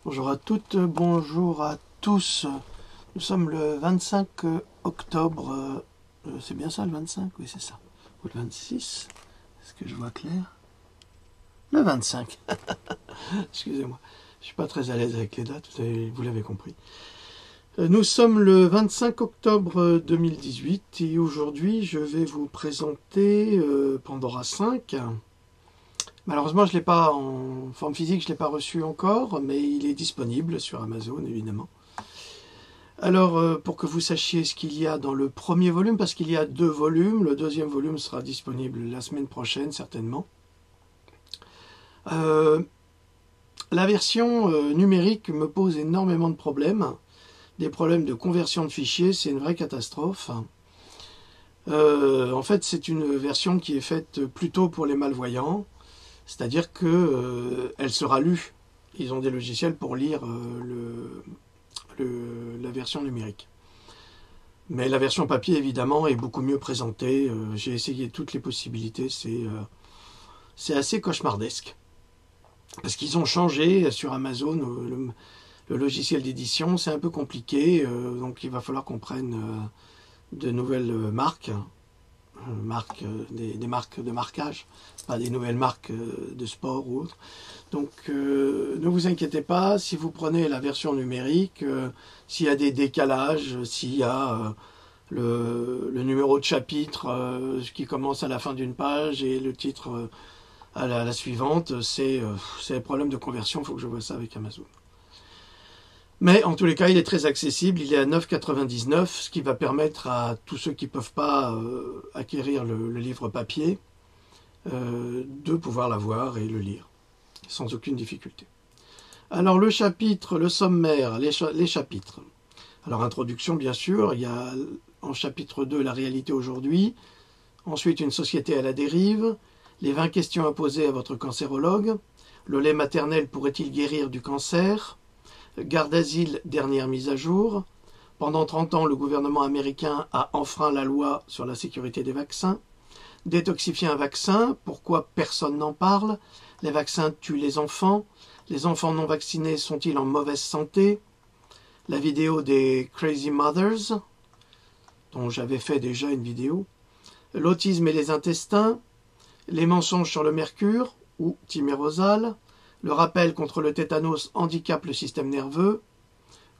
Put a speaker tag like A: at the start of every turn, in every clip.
A: Bonjour à toutes, bonjour à tous. Nous sommes le 25 octobre. C'est bien ça le 25? Oui, c'est ça. Ou le 26? Est-ce que je vois clair? Le 25. Excusez-moi. Je ne suis pas très à l'aise avec les dates, vous l'avez compris. Nous sommes le 25 octobre 2018 et aujourd'hui je vais vous présenter Pandora 5. Malheureusement, je ne l'ai pas en forme physique, je ne l'ai pas reçu encore, mais il est disponible sur Amazon, évidemment. Alors, pour que vous sachiez ce qu'il y a dans le premier volume, parce qu'il y a 2 volumes, le deuxième volume sera disponible la semaine prochaine, certainement. La version numérique me pose énormément de problèmes. Des problèmes de conversion de fichiers, c'est une vraie catastrophe. En fait, c'est une version qui est faite plutôt pour les malvoyants. C'est-à-dire qu'elle sera lue. Ils ont des logiciels pour lire la version numérique. Mais la version papier, évidemment, est beaucoup mieux présentée. J'ai essayé toutes les possibilités. C'est assez cauchemardesque. Parce qu'ils ont changé sur Amazon le logiciel d'édition. C'est un peu compliqué. Donc il va falloir qu'on prenne de nouvelles marques. Des marques de marquage, pas des nouvelles marques de sport ou autres. Donc ne vous inquiétez pas, si vous prenez la version numérique, s'il y a des décalages, s'il y a le numéro de chapitre qui commence à la fin d'une page et le titre à la suivante, c'est un problème de conversion, il faut que je vois ça avec Amazon. Mais en tous les cas, il est très accessible, il est à 9,99 €, ce qui va permettre à tous ceux qui ne peuvent pas acquérir le livre papier de pouvoir l'avoir et le lire, sans aucune difficulté. Alors le chapitre, le sommaire, les chapitres. Alors introduction bien sûr, il y a en chapitre 2 la réalité aujourd'hui, ensuite une société à la dérive, les 20 questions à poser à votre cancérologue, le lait maternel pourrait-il guérir du cancer ? Garde d'asile, dernière mise à jour. Pendant 30 ans, le gouvernement américain a enfreint la loi sur la sécurité des vaccins. Détoxifier un vaccin, pourquoi personne n'en parle? Les vaccins tuent les enfants non vaccinés sont-ils en mauvaise santé? La vidéo des Crazy Mothers, dont j'avais fait déjà une vidéo. L'autisme et les intestins. Les mensonges sur le mercure, ou thymérosal. Le rappel contre le tétanos handicape le système nerveux.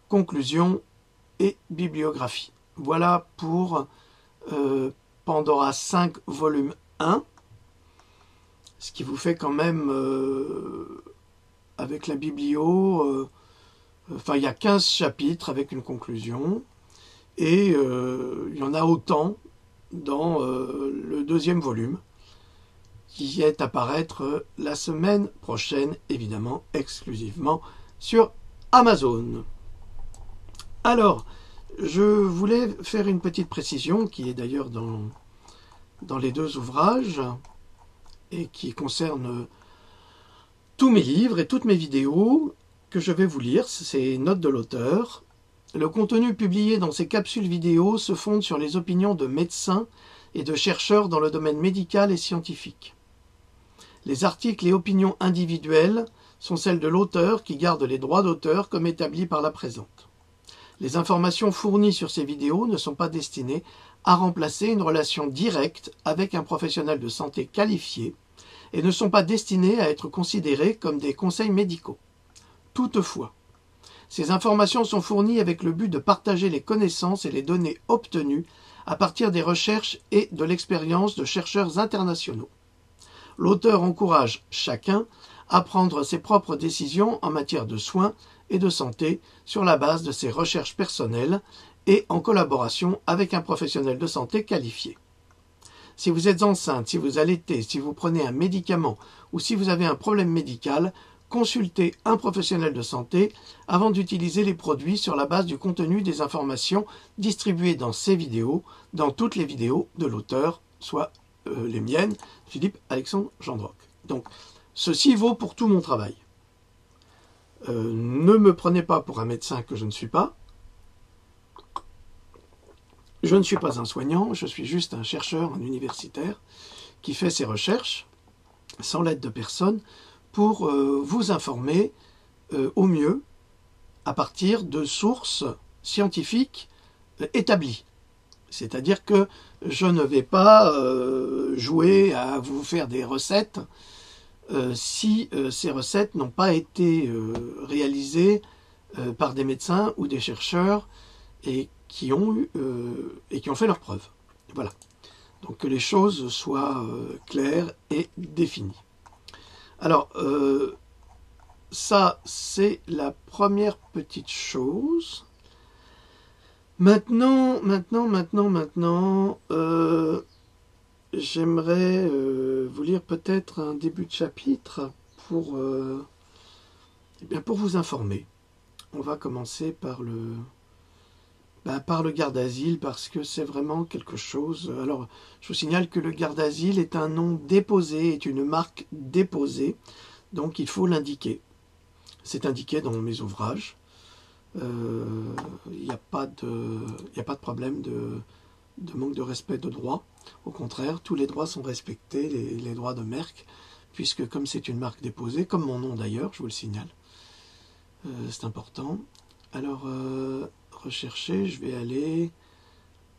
A: Conclusion et bibliographie. Voilà pour Pandora 5 volume 1. Ce qui vous fait quand même, avec la biblio, enfin il y a 15 chapitres avec une conclusion. Et il y en a autant dans le deuxième volume, qui est à paraître la semaine prochaine, évidemment, exclusivement sur Amazon. Alors, je voulais faire une petite précision, qui est d'ailleurs dans les 2 ouvrages, et qui concerne tous mes livres et toutes mes vidéos que je vais vous lire, c'est notes de l'auteur. Le contenu publié dans ces capsules vidéo se fonde sur les opinions de médecins et de chercheurs dans le domaine médical et scientifique. Les articles et opinions individuelles sont celles de l'auteur qui garde les droits d'auteur comme établis par la présente. Les informations fournies sur ces vidéos ne sont pas destinées à remplacer une relation directe avec un professionnel de santé qualifié et ne sont pas destinées à être considérées comme des conseils médicaux. Toutefois, ces informations sont fournies avec le but de partager les connaissances et les données obtenues à partir des recherches et de l'expérience de chercheurs internationaux. L'auteur encourage chacun à prendre ses propres décisions en matière de soins et de santé sur la base de ses recherches personnelles et en collaboration avec un professionnel de santé qualifié. Si vous êtes enceinte, si vous allaitez, si vous prenez un médicament ou si vous avez un problème médical, consultez un professionnel de santé avant d'utiliser les produits sur la base du contenu des informations distribuées dans ces vidéos, dans toutes les vidéos de l'auteur, soit les miennes, Philippe Alexandre Gendroc. Donc, ceci vaut pour tout mon travail. Ne me prenez pas pour un médecin que je ne suis pas. Je ne suis pas un soignant, je suis juste un chercheur, un universitaire, qui fait ses recherches, sans l'aide de personne, pour vous informer au mieux à partir de sources scientifiques établies. C'est-à-dire que je ne vais pas jouer à vous faire des recettes si ces recettes n'ont pas été réalisées par des médecins ou des chercheurs et qui ont fait leurs preuves. Voilà. Donc que les choses soient claires et définies. Alors, ça, c'est la première petite chose. Maintenant, j'aimerais vous lire peut-être un début de chapitre pour vous informer. On va commencer par le garde asile parce que c'est vraiment quelque chose. Alors, je vous signale que le garde asile est un nom déposé, est une marque déposée, donc il faut l'indiquer. C'est indiqué dans mes ouvrages. Il n'y a pas de problème de manque de respect de droits. Au contraire, tous les droits sont respectés, les droits de Merck, puisque comme c'est une marque déposée, comme mon nom d'ailleurs, je vous le signale, c'est important. Alors, rechercher, je vais aller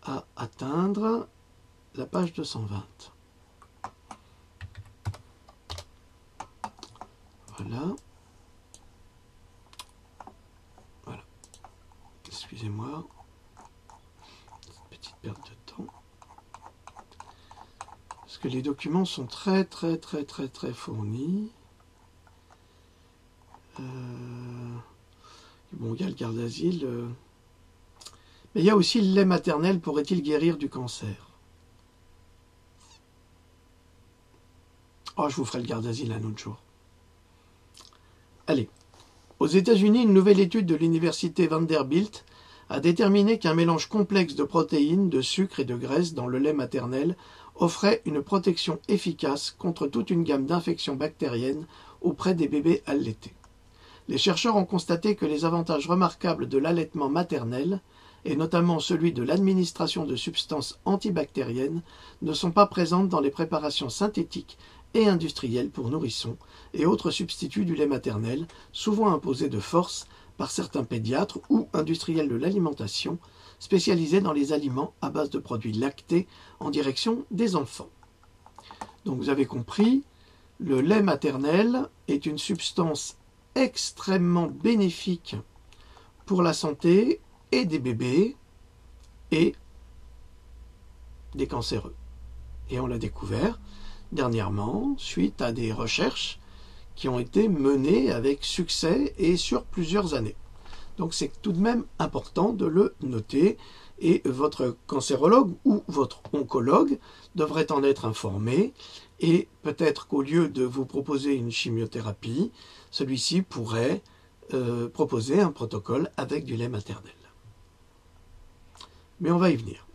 A: à atteindre la page 220. Voilà. Voilà. Excusez-moi. Petite perte de temps. Parce que les documents sont très fournis. Bon, il y a le garde asile. Mais il y a aussi le lait maternel pourrait-il guérir du cancer? Oh, je vous ferai le garde asile un autre jour. Allez. Aux États-Unis, une nouvelle étude de l'université Vanderbilt a déterminé qu'un mélange complexe de protéines, de sucre et de graisse dans le lait maternel offrait une protection efficace contre toute une gamme d'infections bactériennes auprès des bébés allaités. Les chercheurs ont constaté que les avantages remarquables de l'allaitement maternel, et notamment celui de l'administration de substances antibactériennes, ne sont pas présentes dans les préparations synthétiques et industrielles pour nourrissons et autres substituts du lait maternel, souvent imposés de force par certains pédiatres ou industriels de l'alimentation, spécialisés dans les aliments à base de produits lactés en direction des enfants. Donc vous avez compris, le lait maternel est une substance extrêmement bénéfique pour la santé et des bébés et des cancéreux. Et on l'a découvert dernièrement suite à des recherches qui ont été menées avec succès et sur plusieurs années. Donc c'est tout de même important de le noter et votre cancérologue ou votre oncologue devrait en être informé et peut-être qu'au lieu de vous proposer une chimiothérapie, celui-ci pourrait proposer un protocole avec du lait maternel. Mais on va y venir.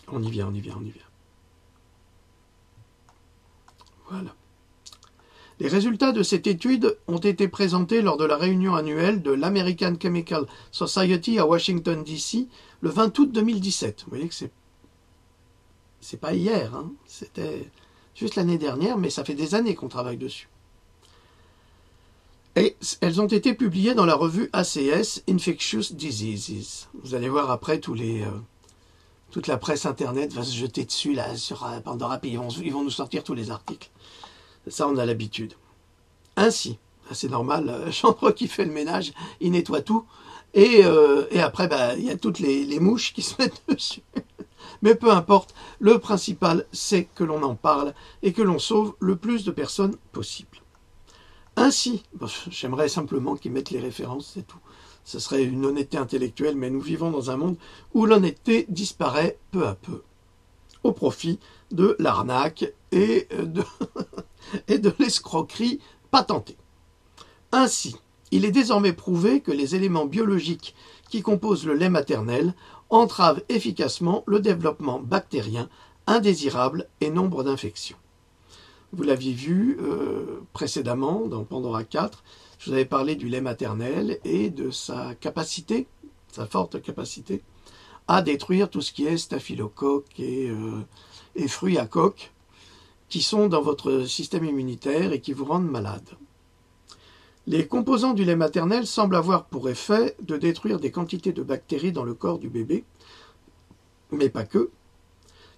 A: On y vient. Voilà. Les résultats de cette étude ont été présentés lors de la réunion annuelle de l'American Chemical Society à Washington, D.C. le 20 août 2017. Vous voyez que c'est pas hier, hein. C'était juste l'année dernière, mais ça fait des années qu'on travaille dessus. Et elles ont été publiées dans la revue ACS, Infectious Diseases. Vous allez voir après toute la presse internet va se jeter dessus là, sur Pandora, puis ils vont nous sortir tous les articles. Ça, on a l'habitude. Ainsi, c'est normal, Chandre qui fait le ménage, il nettoie tout, et après, il y a toutes les mouches qui se mettent dessus. Mais peu importe, le principal, c'est que l'on en parle et que l'on sauve le plus de personnes possible. Ainsi, j'aimerais simplement qu'ils mettent les références, c'est tout. Ce serait une honnêteté intellectuelle, mais nous vivons dans un monde où l'honnêteté disparaît peu à peu, au profit de l'arnaque et de l'escroquerie patentée. Ainsi, il est désormais prouvé que les éléments biologiques qui composent le lait maternel entravent efficacement le développement bactérien indésirable et nombre d'infections. Vous l'aviez vu précédemment dans Pandora 4, je vous avais parlé du lait maternel et de sa capacité, sa forte capacité, à détruire tout ce qui est staphylocoque et fruits à coque qui sont dans votre système immunitaire et qui vous rendent malade. Les composants du lait maternel semblent avoir pour effet de détruire des quantités de bactéries dans le corps du bébé, mais pas que,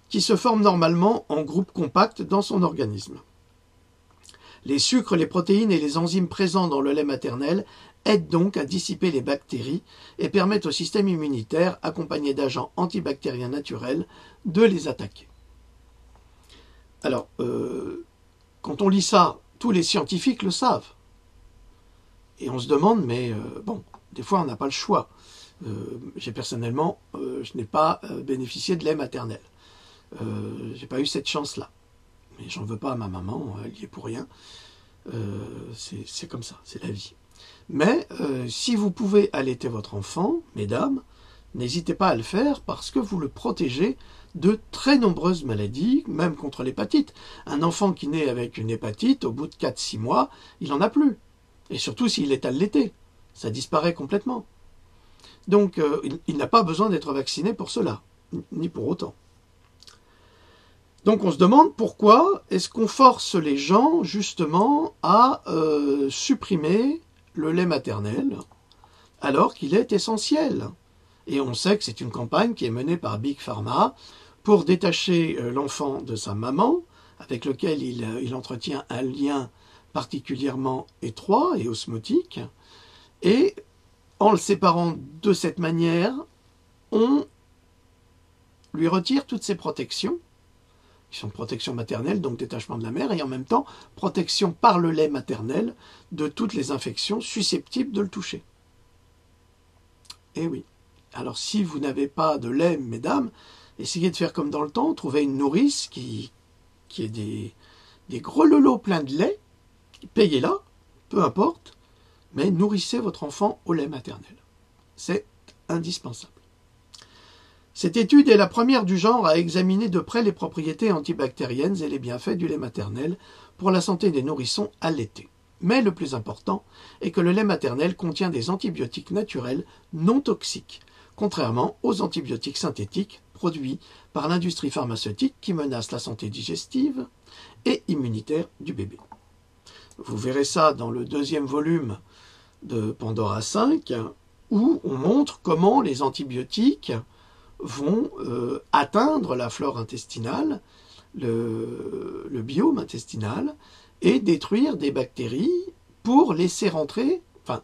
A: qui se forment normalement en groupes compacts dans son organisme. Les sucres, les protéines et les enzymes présents dans le lait maternel aident donc à dissiper les bactéries et permettent au système immunitaire, accompagné d'agents antibactériens naturels, de les attaquer. Alors, quand on lit ça, tous les scientifiques le savent. Et on se demande, mais bon, des fois on n'a pas le choix. Personnellement, je n'ai pas bénéficié de lait maternel. J'ai pas eu cette chance-là. Mais j'en veux pas à ma maman, elle y est pour rien. C'est comme ça, c'est la vie. Mais si vous pouvez allaiter votre enfant, mesdames, n'hésitez pas à le faire parce que vous le protégez de très nombreuses maladies, même contre l'hépatite. Un enfant qui naît avec une hépatite, au bout de 4-6 mois, il n'en a plus. Et surtout s'il est allaité, ça disparaît complètement. Donc il n'a pas besoin d'être vacciné pour cela, ni pour autant. Donc on se demande pourquoi est-ce qu'on force les gens justement à supprimer le lait maternel alors qu'il est essentiel. Et on sait que c'est une campagne qui est menée par Big Pharma pour détacher l'enfant de sa maman, avec lequel il entretient un lien particulièrement étroit et osmotique, et en le séparant de cette manière, on lui retire toutes ses protections, qui sont protection maternelle, donc détachement de la mère, et en même temps protection par le lait maternel de toutes les infections susceptibles de le toucher. Et oui. Alors si vous n'avez pas de lait, mesdames, essayez de faire comme dans le temps, trouvez une nourrice qui ait des gros lolos pleins de lait, payez-la, peu importe, mais nourrissez votre enfant au lait maternel. C'est indispensable. Cette étude est la première du genre à examiner de près les propriétés antibactériennes et les bienfaits du lait maternel pour la santé des nourrissons allaités. Mais le plus important est que le lait maternel contient des antibiotiques naturels non toxiques, contrairement aux antibiotiques synthétiques produits par l'industrie pharmaceutique qui menacent la santé digestive et immunitaire du bébé. Vous verrez ça dans le deuxième volume de Pandora 5, où on montre comment les antibiotiques vont atteindre la flore intestinale, le biome intestinal, et détruire des bactéries pour laisser rentrer. Enfin,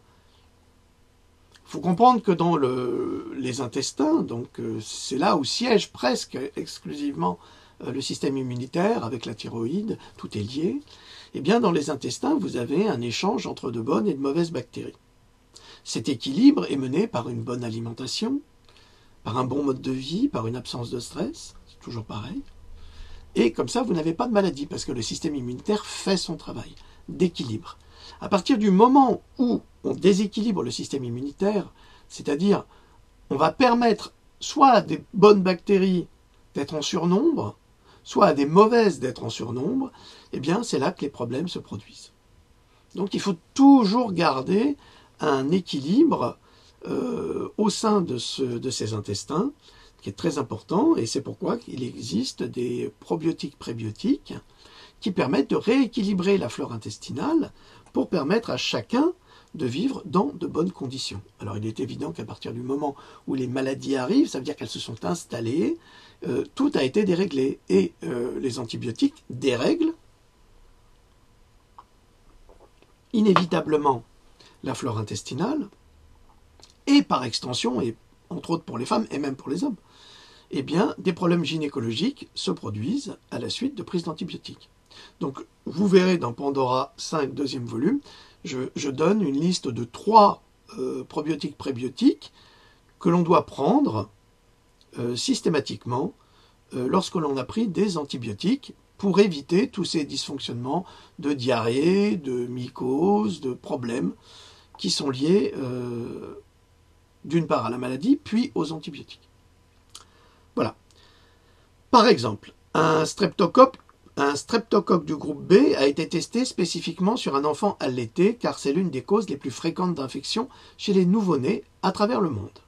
A: il faut comprendre que dans les intestins, donc c'est là où siège presque exclusivement le système immunitaire avec la thyroïde, tout est lié. Eh bien, dans les intestins, vous avez un échange entre de bonnes et de mauvaises bactéries. Cet équilibre est mené par une bonne alimentation, par un bon mode de vie, par une absence de stress, c'est toujours pareil. Et comme ça, vous n'avez pas de maladie, parce que le système immunitaire fait son travail d'équilibre. À partir du moment où on déséquilibre le système immunitaire, c'est-à-dire on va permettre soit à des bonnes bactéries d'être en surnombre, soit à des mauvaises d'être en surnombre, eh bien c'est là que les problèmes se produisent. Donc il faut toujours garder un équilibre au sein de ces intestins, qui est très important, et c'est pourquoi il existe des probiotiques prébiotiques qui permettent de rééquilibrer la flore intestinale pour permettre à chacun de vivre dans de bonnes conditions. Alors il est évident qu'à partir du moment où les maladies arrivent, ça veut dire qu'elles se sont installées, tout a été déréglé, et les antibiotiques dérèglent inévitablement la flore intestinale, et par extension, et entre autres pour les femmes et même pour les hommes, eh bien, des problèmes gynécologiques se produisent à la suite de prise d'antibiotiques. Donc, vous verrez dans Pandora 5, deuxième volume, je donne une liste de 3 probiotiques prébiotiques que l'on doit prendre systématiquement lorsque l'on a pris des antibiotiques pour éviter tous ces dysfonctionnements de diarrhée, de mycose, de problèmes qui sont liés d'une part à la maladie, puis aux antibiotiques. Voilà. Par exemple, un streptocoque du groupe B a été testé spécifiquement sur un enfant allaité car c'est l'une des causes les plus fréquentes d'infection chez les nouveau-nés à travers le monde.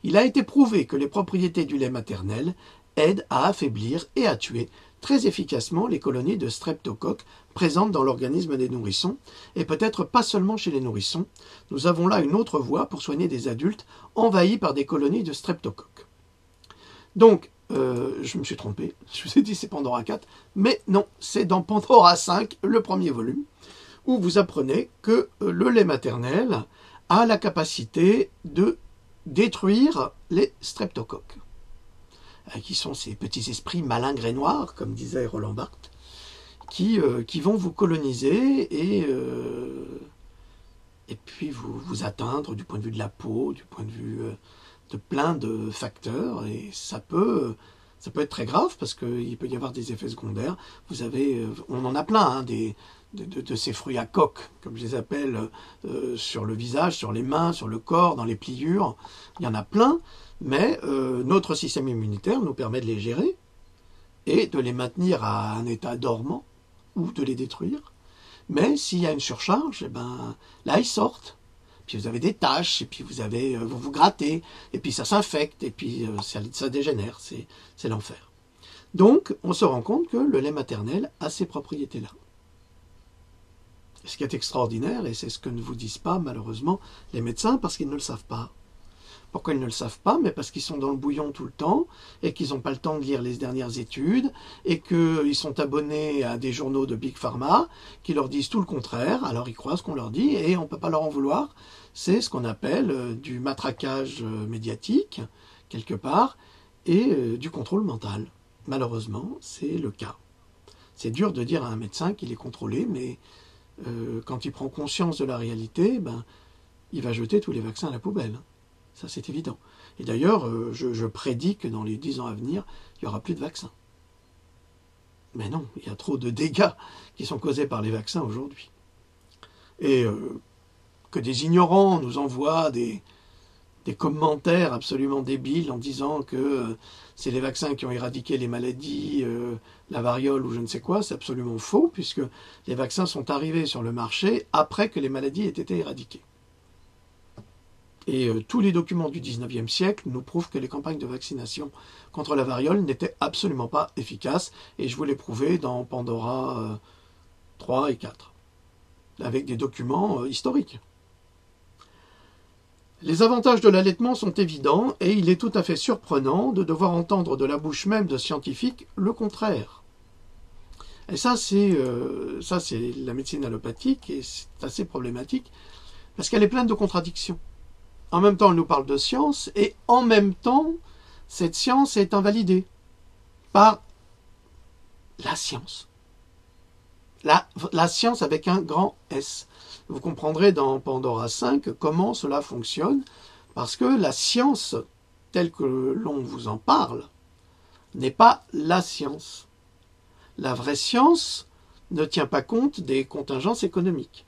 A: Il a été prouvé que les propriétés du lait maternel aident à affaiblir et à tuer très efficacement les colonies de streptocoques présentes dans l'organisme des nourrissons, et peut-être pas seulement chez les nourrissons. Nous avons là une autre voie pour soigner des adultes envahis par des colonies de streptocoques. Donc, je me suis trompé, je vous ai dit c'est Pandora 4, mais non, c'est dans Pandora 5, le premier volume, où vous apprenez que le lait maternel a la capacité de détruire les streptocoques, qui sont ces petits esprits malingres et noirs, comme disait Roland Barthes, qui vont vous coloniser et puis vous atteindre du point de vue de la peau, du point de vue de plein de facteurs, et ça peut être très grave parce qu'il peut y avoir des effets secondaires. Vous avez, on en a plein, hein, de ces fruits à coque, comme je les appelle, sur le visage, sur les mains, sur le corps, dans les pliures. Il y en a plein, mais notre système immunitaire nous permet de les gérer et de les maintenir à un état dormant ou de les détruire. Mais s'il y a une surcharge, eh ben, là ils sortent. Puis vous avez des taches, et puis vous vous grattez, et puis ça s'infecte, et puis ça dégénère, c'est l'enfer. Donc, on se rend compte que le lait maternel a ces propriétés-là. Ce qui est extraordinaire, et c'est ce que ne vous disent pas, malheureusement, les médecins, parce qu'ils ne le savent pas. Pourquoi ils ne le savent pas? Mais parce qu'ils sont dans le bouillon tout le temps, et qu'ils n'ont pas le temps de lire les dernières études, et qu'ils sont abonnés à des journaux de Big Pharma, qui leur disent tout le contraire, alors ils croient ce qu'on leur dit, et on ne peut pas leur en vouloir. C'est ce qu'on appelle du matraquage médiatique, quelque part, et du contrôle mental. Malheureusement, c'est le cas. C'est dur de dire à un médecin qu'il est contrôlé, mais quand il prend conscience de la réalité, ben, il va jeter tous les vaccins à la poubelle. Ça, c'est évident. Et d'ailleurs, je prédis que dans les 10 ans à venir, il n'y aura plus de vaccins. Mais non, il y a trop de dégâts qui sont causés par les vaccins aujourd'hui. Et que des ignorants nous envoient des commentaires absolument débiles en disant que c'est les vaccins qui ont éradiqué les maladies, la variole ou je ne sais quoi, c'est absolument faux, puisque les vaccins sont arrivés sur le marché après que les maladies aient été éradiquées. Et tous les documents du 19e siècle nous prouvent que les campagnes de vaccination contre la variole n'étaient absolument pas efficaces, et je vous l'ai prouvé dans Pandora 3 et 4, avec des documents historiques. Les avantages de l'allaitement sont évidents, et il est tout à fait surprenant de devoir entendre de la bouche même de scientifiques le contraire. Et ça, c'est la médecine allopathique, et c'est assez problématique, parce qu'elle est pleine de contradictions. En même temps, elle nous parle de science, et en même temps, cette science est invalidée par la science. La science avec un grand S. Vous comprendrez dans Pandora 5 comment cela fonctionne, parce que la science, telle que l'on vous en parle, n'est pas la science. La vraie science ne tient pas compte des contingences économiques.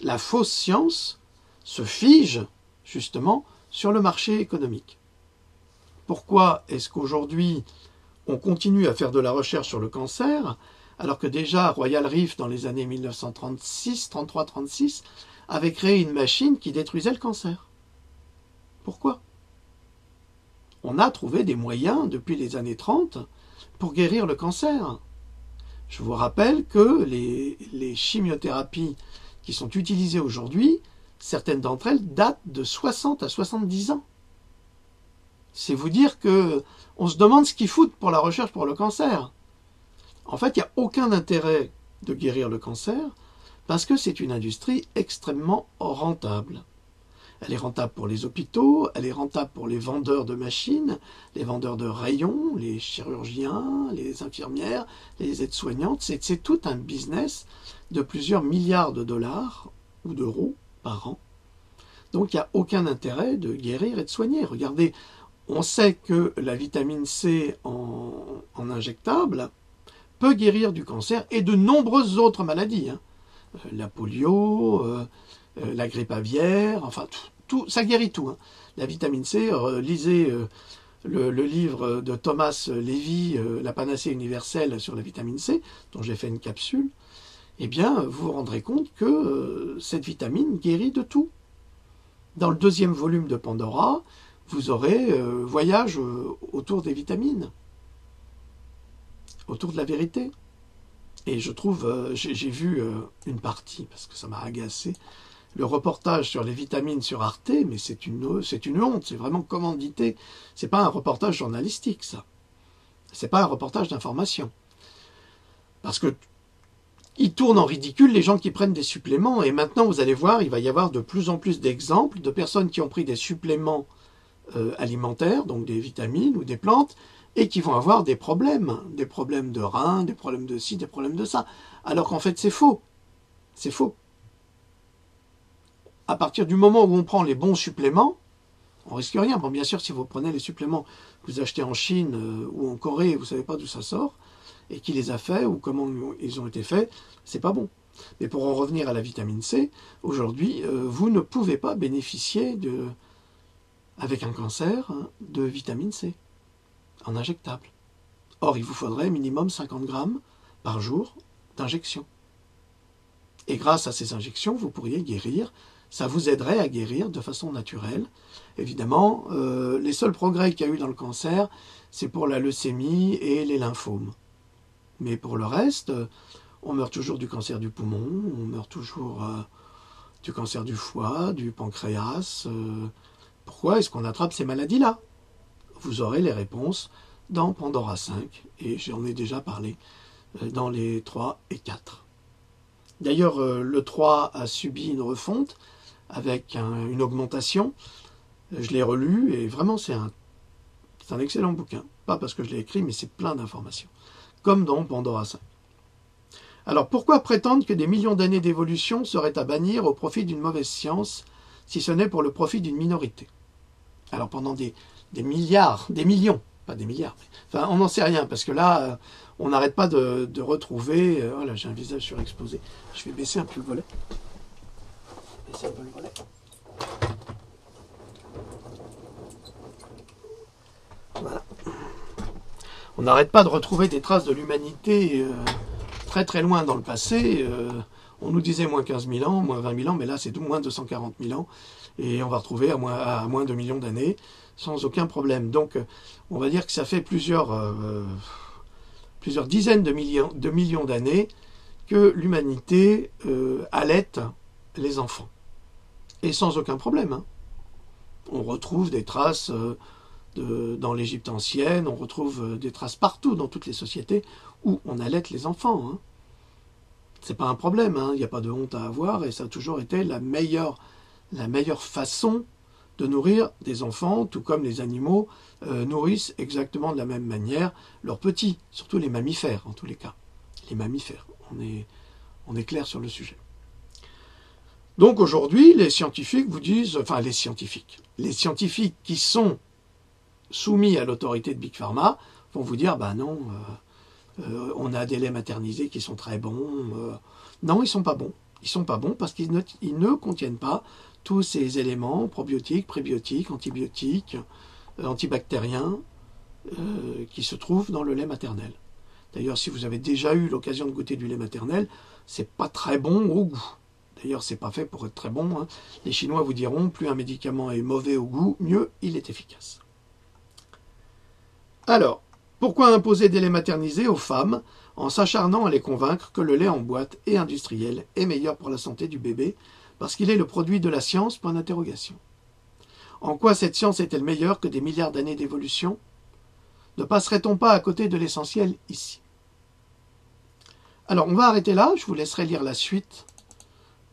A: La fausse science se fige, justement, sur le marché économique. Pourquoi est-ce qu'aujourd'hui, on continue à faire de la recherche sur le cancer, alors que déjà Royal Rift, dans les années 1936, 33-36, avait créé une machine qui détruisait le cancer? Pourquoi? On a trouvé des moyens, depuis les années 30, pour guérir le cancer. Je vous rappelle que les chimiothérapies qui sont utilisées aujourd'hui, certaines d'entre elles datent de 60 à 70 ans. C'est vous dire qu'on se demande ce qu'ils foutent pour la recherche pour le cancer. En fait, il n'y a aucun intérêt de guérir le cancer parce que c'est une industrie extrêmement rentable. Elle est rentable pour les hôpitaux, elle est rentable pour les vendeurs de machines, les vendeurs de rayons, les chirurgiens, les infirmières, les aides-soignantes. C'est tout un business de plusieurs milliards de dollars ou d'euros par an. Donc il n'y a aucun intérêt de guérir et de soigner. Regardez, on sait que la vitamine C en injectable peut guérir du cancer et de nombreuses autres maladies. La polio, la grippe aviaire, enfin tout, ça guérit tout. La vitamine C, lisez le livre de Thomas Lévy, La panacée universelle sur la vitamine C, dont j'ai fait une capsule. Eh bien, vous vous rendrez compte que cette vitamine guérit de tout. Dans le 2e volume de Pandora, vous aurez Voyage autour des vitamines. autour de la vérité. Et je trouve, j'ai vu une partie, parce que ça m'a agacé, le reportage sur les vitamines sur Arte, mais c'est une honte, c'est vraiment commandité. C'est pas un reportage journalistique, ça. C'est pas un reportage d'information. Parce que ils tournent en ridicule les gens qui prennent des suppléments. Et maintenant, vous allez voir, il va y avoir de plus en plus d'exemples de personnes qui ont pris des suppléments alimentaires, donc des vitamines ou des plantes, et qui vont avoir des problèmes de reins, des problèmes de ci, des problèmes de ça. Alors qu'en fait, c'est faux. C'est faux. À partir du moment où on prend les bons suppléments, on risque rien. Bon, bien sûr, si vous prenez les suppléments que vous achetez en Chine ou en Corée, vous ne savez pas d'où ça sort, et qui les a faits ou comment ils ont été faits, c'est pas bon. Mais pour en revenir à la vitamine C, aujourd'hui, vous ne pouvez pas bénéficier avec un cancer de vitamine C en injectable. Or, il vous faudrait minimum 50 grammes par jour d'injection. Et grâce à ces injections, vous pourriez guérir. Ça vous aiderait à guérir de façon naturelle. Évidemment, les seuls progrès qu'il y a eu dans le cancer, c'est pour la leucémie et les lymphomes. Mais pour le reste, on meurt toujours du cancer du poumon, on meurt toujours du cancer du foie, du pancréas. Pourquoi est-ce qu'on attrape ces maladies-là? Vous aurez les réponses dans Pandora 5, et j'en ai déjà parlé dans les 3 et 4. D'ailleurs, le 3 a subi une refonte avec une augmentation. Je l'ai relu, et vraiment c'est un excellent bouquin. Pas parce que je l'ai écrit, mais c'est plein d'informations. Comme dans Pandora 5. Alors pourquoi prétendre que des millions d'années d'évolution seraient à bannir au profit d'une mauvaise science, si ce n'est pour le profit d'une minorité? Alors pendant des milliards, des millions, pas des milliards, mais, enfin on n'en sait rien, parce que là, on n'arrête pas de retrouver... oh là, j'ai un visage surexposé. Je vais baisser un peu le volet. Baisser un peu le volet. Voilà. On n'arrête pas de retrouver des traces de l'humanité très très loin dans le passé. On nous disait moins 15 000 ans, moins 20 000 ans, mais là c'est moins 240 000 ans. Et on va retrouver à moins de millions d'années sans aucun problème. Donc on va dire que ça fait plusieurs dizaines de millions d'années que l'humanité allaite les enfants. Et sans aucun problème. Hein. On retrouve des traces... dans l'Égypte ancienne, on retrouve des traces partout dans toutes les sociétés où on allaite les enfants. Hein. C'est pas un problème, il n'y a pas de honte à avoir, et ça a toujours été la meilleure façon de nourrir des enfants, tout comme les animaux nourrissent exactement de la même manière leurs petits, surtout les mammifères en tous les cas. Les mammifères, on est clair sur le sujet. Donc aujourd'hui, les scientifiques vous disent, enfin les scientifiques qui sont soumis à l'autorité de Big Pharma vont vous dire, bah non, on a des laits maternisés qui sont très bons. Non, ils sont pas bons. Ils sont pas bons parce qu'ils ne contiennent pas tous ces éléments probiotiques, prébiotiques, antibiotiques, antibactériens qui se trouvent dans le lait maternel. D'ailleurs, si vous avez déjà eu l'occasion de goûter du lait maternel, c'est pas très bon au goût. D'ailleurs, c'est pas fait pour être très bon. Hein. Les Chinois vous diront, plus un médicament est mauvais au goût, mieux il est efficace. Alors, pourquoi imposer des laits maternisés aux femmes en s'acharnant à les convaincre que le lait en boîte et industriel est meilleur pour la santé du bébé parce qu'il est le produit de la science, point d'interrogation. En quoi cette science est-elle meilleure que des milliards d'années d'évolution? Ne passerait-on pas à côté de l'essentiel ici? Alors, on va arrêter là, je vous laisserai lire la suite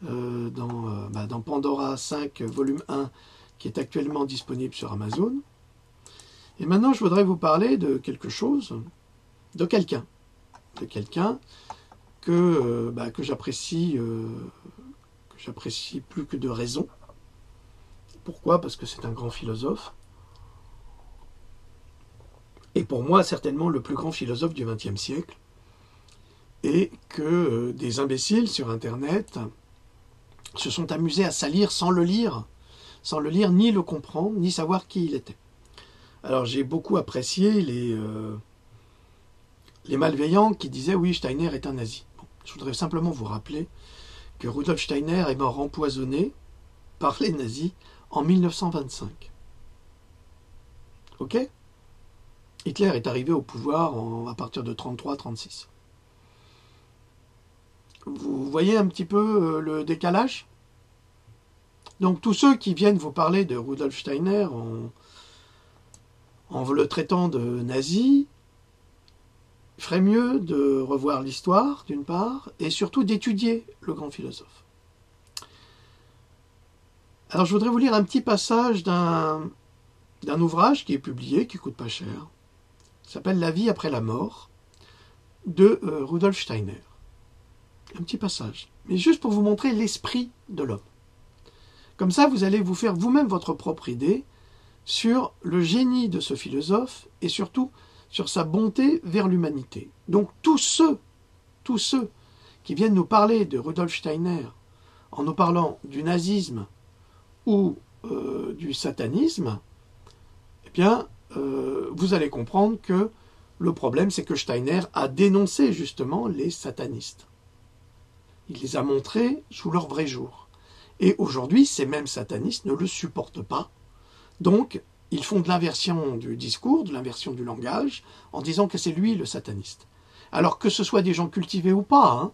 A: dans Pandora 5, volume 1, qui est actuellement disponible sur Amazon. Et maintenant, je voudrais vous parler de quelque chose, de quelqu'un que j'apprécie plus que de raison. Pourquoi? Parce que c'est un grand philosophe. Et pour moi, certainement le plus grand philosophe du XXe siècle. Et que des imbéciles sur Internet se sont amusés à salir sans le lire, ni le comprendre, ni savoir qui il était. Alors j'ai beaucoup apprécié les malveillants qui disaient « oui, Steiner est un nazi ». Bon, je voudrais simplement vous rappeler que Rudolf Steiner est mort empoisonné par les nazis en 1925. Ok? Hitler est arrivé au pouvoir à partir de 1933-1936. Vous voyez un petit peu le décalage? Donc tous ceux qui viennent vous parler de Rudolf Steiner en le traitant de nazi, ferait mieux de revoir l'histoire, d'une part, et surtout d'étudier le grand philosophe. Alors je voudrais vous lire un petit passage d'un ouvrage qui est publié, qui coûte pas cher, qui s'appelle La vie après la mort, de Rudolf Steiner. Un petit passage, mais juste pour vous montrer l'esprit de l'homme. Comme ça, vous allez vous faire vous-même votre propre idée sur le génie de ce philosophe et surtout sur sa bonté vers l'humanité. Donc tous ceux qui viennent nous parler de Rudolf Steiner en nous parlant du nazisme ou du satanisme, eh bien, vous allez comprendre que le problème, c'est que Steiner a dénoncé justement les satanistes. Il les a montrés sous leur vrai jour. Et aujourd'hui, ces mêmes satanistes ne le supportent pas. Donc, ils font de l'inversion du discours, de l'inversion du langage, en disant que c'est lui le sataniste. Alors que ce soit des gens cultivés ou pas,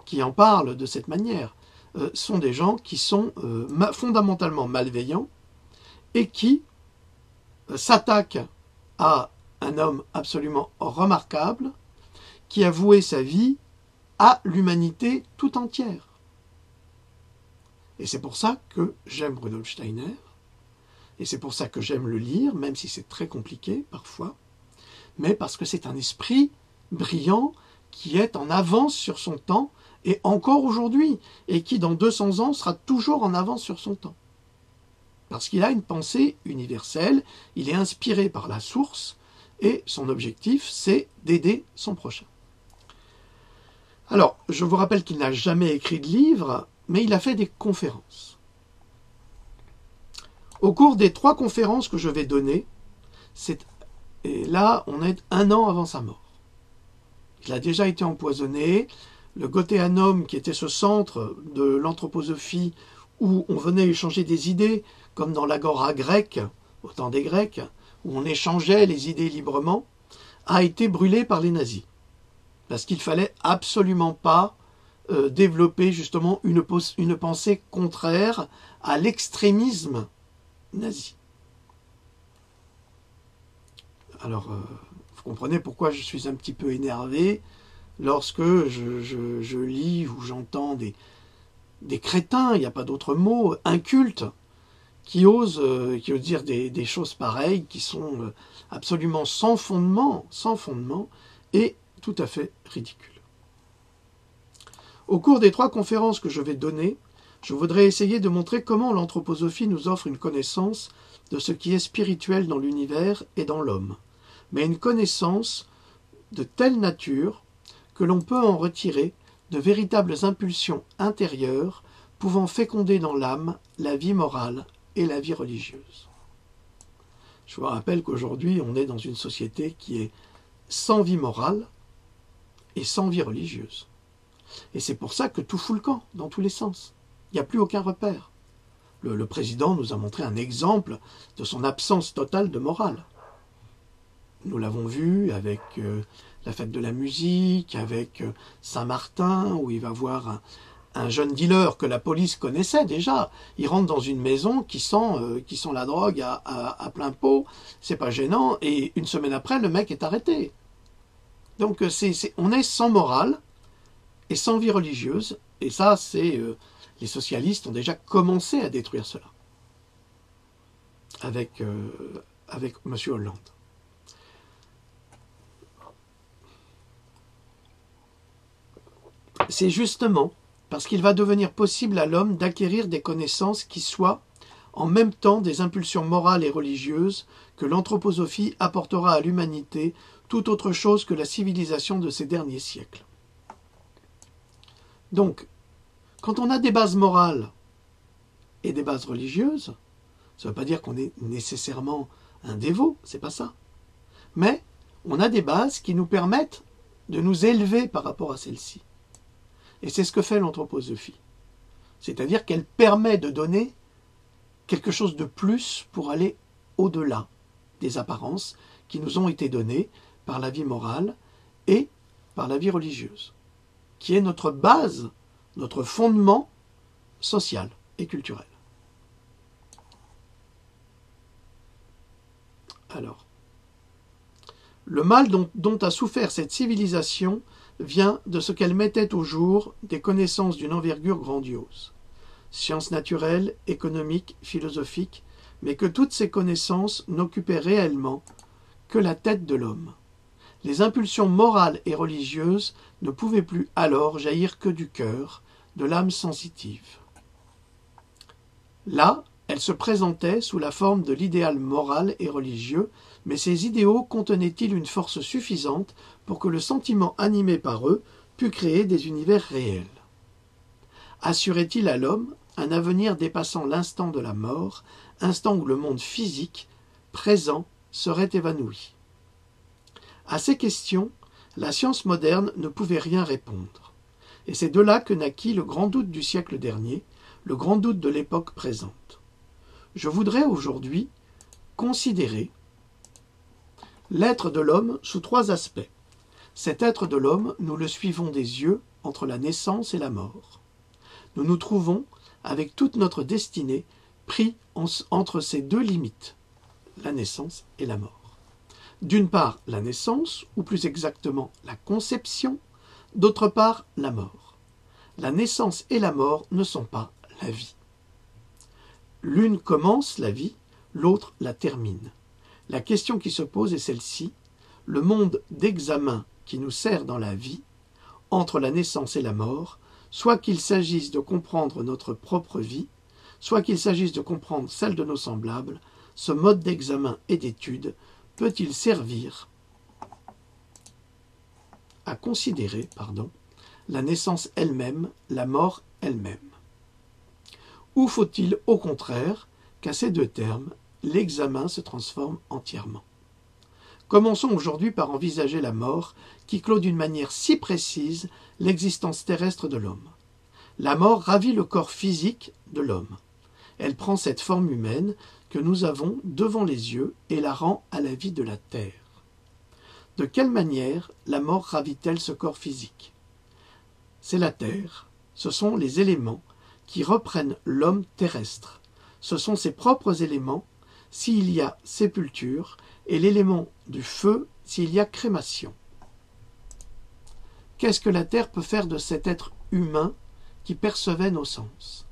A: qui en parlent de cette manière, sont des gens qui sont fondamentalement malveillants et qui s'attaquent à un homme absolument remarquable qui a voué sa vie à l'humanité tout entière. Et c'est pour ça que j'aime Rudolf Steiner, et c'est pour ça que j'aime le lire, même si c'est très compliqué parfois, mais parce que c'est un esprit brillant qui est en avance sur son temps, et encore aujourd'hui, et qui dans 200 ans sera toujours en avance sur son temps. Parce qu'il a une pensée universelle, il est inspiré par la source, et son objectif, c'est d'aider son prochain. Alors, je vous rappelle qu'il n'a jamais écrit de livre, mais il a fait des conférences. Au cours des 3 conférences que je vais donner, et là, on est 1 an avant sa mort. Il a déjà été empoisonné. Le Goetheanum, qui était ce centre de l'anthroposophie où on venait échanger des idées, comme dans l'agora grecque, au temps des Grecs, où on échangeait les idées librement, a été brûlé par les nazis. Parce qu'il ne fallait absolument pas développer justement une pensée contraire à l'extrémisme nazi. Alors, vous comprenez pourquoi je suis un petit peu énervé lorsque je lis ou j'entends des crétins, il n'y a pas d'autre mot, incultes, qui osent dire des choses pareilles, qui sont absolument sans fondement, et tout à fait ridicules. Au cours des 3 conférences que je vais donner, je voudrais essayer de montrer comment l'anthroposophie nous offre une connaissance de ce qui est spirituel dans l'univers et dans l'homme, mais une connaissance de telle nature que l'on peut en retirer de véritables impulsions intérieures pouvant féconder dans l'âme la vie morale et la vie religieuse. Je vous rappelle qu'aujourd'hui, on est dans une société qui est sans vie morale et sans vie religieuse. Et c'est pour ça que tout fout le camp, dans tous les sens. Il n'y a plus aucun repère. Le président nous a montré un exemple de son absence totale de morale. Nous l'avons vu avec la fête de la musique, avec Saint-Martin, où il va voir un jeune dealer que la police connaissait déjà. Il rentre dans une maison qui sent la drogue à plein pot, c'est pas gênant, et une semaine après, le mec est arrêté. Donc on est sans morale et sans vie religieuse, et ça, les socialistes ont déjà commencé à détruire cela avec M. Hollande. C'est justement parce qu'il va devenir possible à l'homme d'acquérir des connaissances qui soient en même temps des impulsions morales et religieuses que l'anthroposophie apportera à l'humanité tout autre chose que la civilisation de ces derniers siècles. Donc, quand on a des bases morales et des bases religieuses, ça ne veut pas dire qu'on est nécessairement un dévot, c'est pas ça. Mais on a des bases qui nous permettent de nous élever par rapport à celles-ci. Et c'est ce que fait l'anthroposophie. C'est-à-dire qu'elle permet de donner quelque chose de plus pour aller au-delà des apparences qui nous ont été données par la vie morale et par la vie religieuse, qui est notre base, notre fondement social et culturel. Alors, le mal dont a souffert cette civilisation vient de ce qu'elle mettait au jour des connaissances d'une envergure grandiose, sciences naturelles, économiques, philosophiques, mais que toutes ces connaissances n'occupaient réellement que la tête de l'homme. Les impulsions morales et religieuses ne pouvaient plus alors jaillir que du cœur, de l'âme sensitive. Là, elles se présentaient sous la forme de l'idéal moral et religieux, mais ces idéaux contenaient-ils une force suffisante pour que le sentiment animé par eux pût créer des univers réels? Assuraient-ils à l'homme un avenir dépassant l'instant de la mort, instant où le monde physique, présent, serait évanoui? À ces questions, la science moderne ne pouvait rien répondre. Et c'est de là que naquit le grand doute du siècle dernier, le grand doute de l'époque présente. Je voudrais aujourd'hui considérer l'être de l'homme sous 3 aspects. Cet être de l'homme, nous le suivons des yeux entre la naissance et la mort. Nous nous trouvons, avec toute notre destinée, pris entre ces 2 limites, la naissance et la mort. D'une part, la naissance, ou plus exactement la conception, d'autre part, la mort. La naissance et la mort ne sont pas la vie. L'une commence la vie, l'autre la termine. La question qui se pose est celle-ci: le monde d'examen qui nous sert dans la vie, entre la naissance et la mort, soit qu'il s'agisse de comprendre notre propre vie, soit qu'il s'agisse de comprendre celle de nos semblables, ce mode d'examen et d'étude peut-il servir à considérer, la naissance elle-même, la mort elle-même? Ou faut-il, au contraire, qu'à ces 2 termes, l'examen se transforme entièrement? Commençons aujourd'hui par envisager la mort qui clôt d'une manière si précise l'existence terrestre de l'homme. La mort ravit le corps physique de l'homme. Elle prend cette forme humaine que nous avons devant les yeux et la rend à la vie de la terre. De quelle manière la mort ravit-elle ce corps physique? C'est la terre, ce sont les éléments qui reprennent l'homme terrestre. Ce sont ses propres éléments s'il y a sépulture et l'élément du feu s'il y a crémation. Qu'est-ce que la terre peut faire de cet être humain qui percevait nos sens?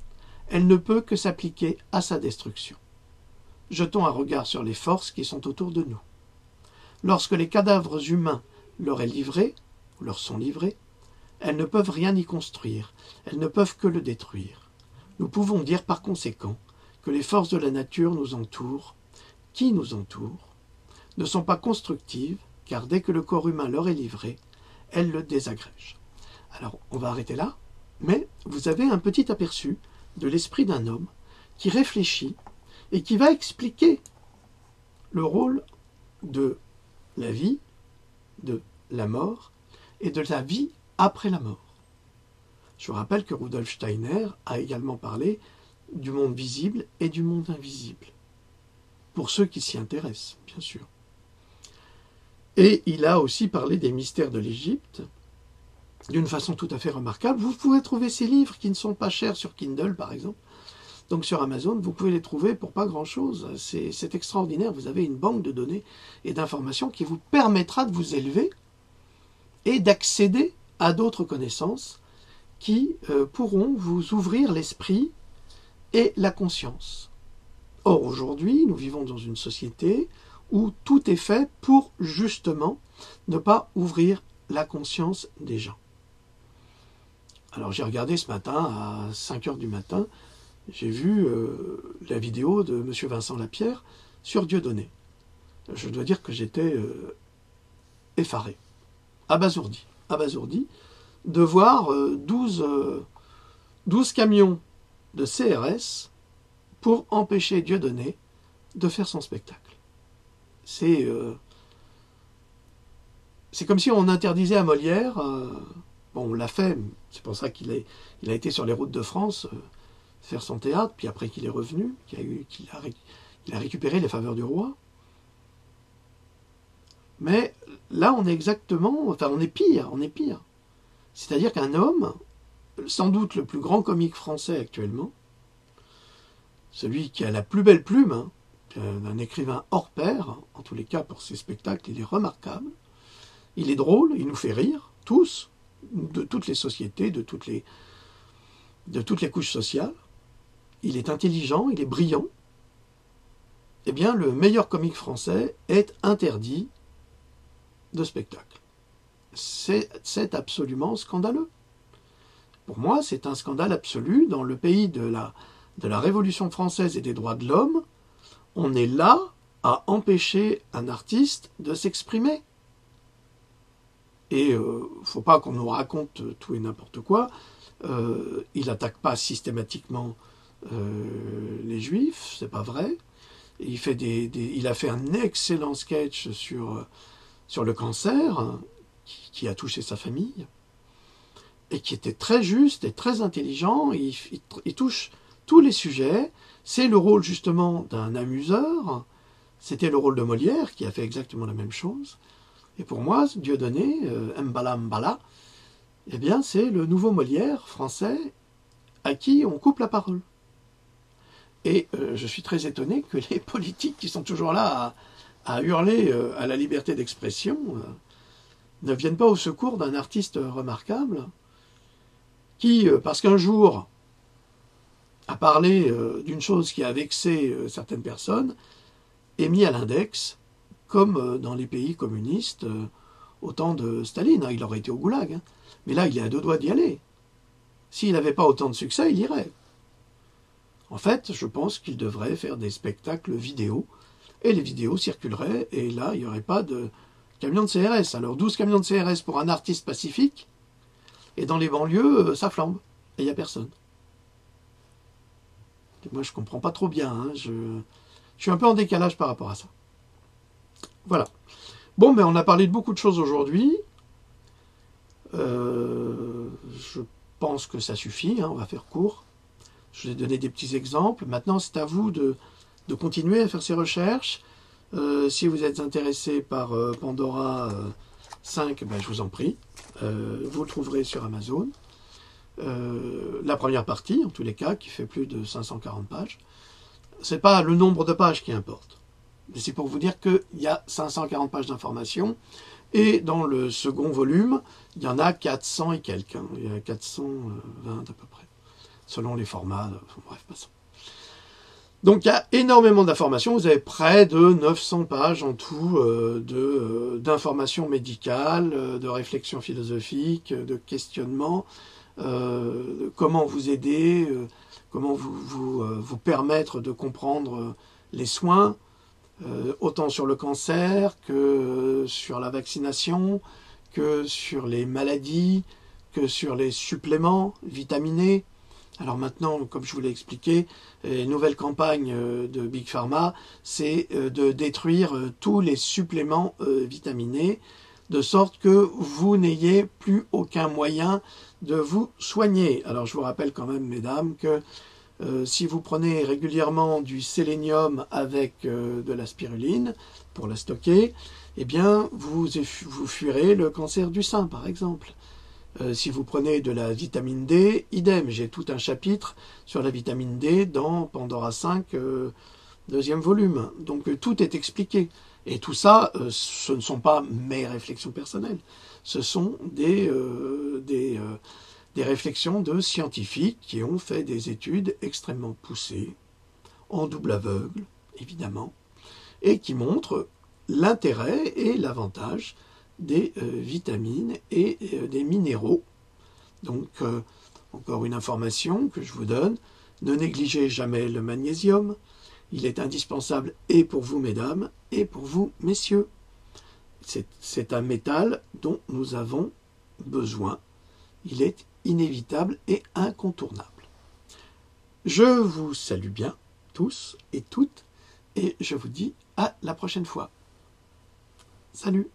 A: Elle ne peut que s'appliquer à sa destruction. Jetons un regard sur les forces qui sont autour de nous. Lorsque les cadavres humains leur sont livrés, elles ne peuvent rien y construire, elles ne peuvent que le détruire. Nous pouvons dire par conséquent que les forces de la nature nous entourent, qui nous entourent, ne sont pas constructives, car dès que le corps humain leur est livré, elles le désagrègent. Alors, on va arrêter là, mais vous avez un petit aperçu de l'esprit d'un homme qui réfléchit et qui va expliquer le rôle de la vie, de la mort et de la vie après la mort. Je vous rappelle que Rudolf Steiner a également parlé du monde visible et du monde invisible, pour ceux qui s'y intéressent, bien sûr. Et il a aussi parlé des mystères de l'Égypte, d'une façon tout à fait remarquable. Vous pouvez trouver ces livres qui ne sont pas chers sur Kindle, par exemple. Donc sur Amazon, vous pouvez les trouver pour pas grand-chose. C'est extraordinaire. Vous avez une banque de données et d'informations qui vous permettra de vous élever et d'accéder à d'autres connaissances qui pourront vous ouvrir l'esprit et la conscience. Or, aujourd'hui, nous vivons dans une société où tout est fait pour, justement, ne pas ouvrir la conscience des gens. Alors, j'ai regardé ce matin, à 5 h du matin, j'ai vu la vidéo de M. Vincent Lapierre sur Dieudonné. Je dois dire que j'étais effaré, abasourdi, de voir 12 camions de CRS pour empêcher Dieudonné de faire son spectacle. C'est comme si on interdisait à Molière, bon, on l'a fait, c'est pour ça qu'il a été sur les routes de France faire son théâtre, puis après qu'il est revenu, qu'il a récupéré les faveurs du roi. Mais là, on est exactement, enfin, on est pire, on est pire. C'est-à-dire qu'un homme, sans doute le plus grand comique français actuellement, celui qui a la plus belle plume, hein, un écrivain hors pair, en tous les cas pour ses spectacles, il est remarquable. Il est drôle, il nous fait rire, tous, de toutes les sociétés, de toutes les couches sociales. Il est intelligent, il est brillant. Eh bien, le meilleur comique français est interdit de spectacle. C'est absolument scandaleux. Pour moi, c'est un scandale absolu. Dans le pays de la Révolution française et des droits de l'homme, on est là à empêcher un artiste de s'exprimer. Et faut pas qu'on nous raconte tout et n'importe quoi. Il n'attaque pas systématiquement les juifs, c'est pas vrai. Il a fait un excellent sketch sur le cancer qui a touché sa famille et qui était très juste et très intelligent. Il touche tous les sujets. C'est le rôle justement d'un amuseur. C'était le rôle de Molière qui a fait exactement la même chose. Et pour moi, Dieudonné, Mbala Mbala, eh bien, c'est le nouveau Molière français à qui on coupe la parole. Et je suis très étonné que les politiques qui sont toujours là à hurler à la liberté d'expression ne viennent pas au secours d'un artiste remarquable qui, parce qu'un jour, a parlé d'une chose qui a vexé certaines personnes, est mis à l'index, comme dans les pays communistes au temps de Staline. Il aurait été au goulag. Hein. Mais là, il est à deux doigts d'y aller. S'il n'avait pas autant de succès, il irait. En fait, je pense qu'il devrait faire des spectacles vidéo, et les vidéos circuleraient, et là, il n'y aurait pas de camions de CRS. Alors, 12 camions de CRS pour un artiste pacifique, et dans les banlieues, ça flambe, et il n'y a personne. Et moi, je ne comprends pas trop bien. Hein. Je suis un peu en décalage par rapport à ça. Voilà. Bon, mais on a parlé de beaucoup de choses aujourd'hui. Je pense que ça suffit, hein, on va faire court. Je vous ai donné des petits exemples. Maintenant, c'est à vous de continuer à faire ces recherches. Si vous êtes intéressé par Pandora 5, ben, je vous en prie. Vous le trouverez sur Amazon. La première partie, en tous les cas, qui fait plus de 540 pages. C'est pas le nombre de pages qui importe. Mais c'est pour vous dire qu'il y a 540 pages d'informations. Et dans le second volume, il y en a 400 et quelques. Hein. Il y a 420 à peu près. Selon les formats. Bref, passons. Donc il y a énormément d'informations. Vous avez près de 900 pages en tout d'informations médicales, de réflexions philosophiques, de questionnements. Comment vous aider, comment vous permettre de comprendre les soins, autant sur le cancer que sur la vaccination, que sur les maladies, que sur les suppléments vitaminés. Alors maintenant, comme je vous l'ai expliqué, les nouvelles campagnes de Big Pharma, c'est de détruire tous les suppléments vitaminés, de sorte que vous n'ayez plus aucun moyen de vous soigner. Alors je vous rappelle quand même, mesdames, que si vous prenez régulièrement du sélénium avec de la spiruline pour la stocker, eh bien vous fuirez le cancer du sein, par exemple. Si vous prenez de la vitamine D, idem. J'ai tout un chapitre sur la vitamine D dans Pandora 5, deuxième volume. Donc tout est expliqué. Et tout ça, ce ne sont pas mes réflexions personnelles. Ce sont des réflexions de scientifiques qui ont fait des études extrêmement poussées, en double aveugle, évidemment, et qui montrent l'intérêt et l'avantage des vitamines et des minéraux. Donc, encore une information que je vous donne, ne négligez jamais le magnésium. Il est indispensable et pour vous, mesdames, et pour vous, messieurs. C'est un métal dont nous avons besoin. Il est inévitable et incontournable. Je vous salue bien, tous et toutes, et je vous dis à la prochaine fois. Salut!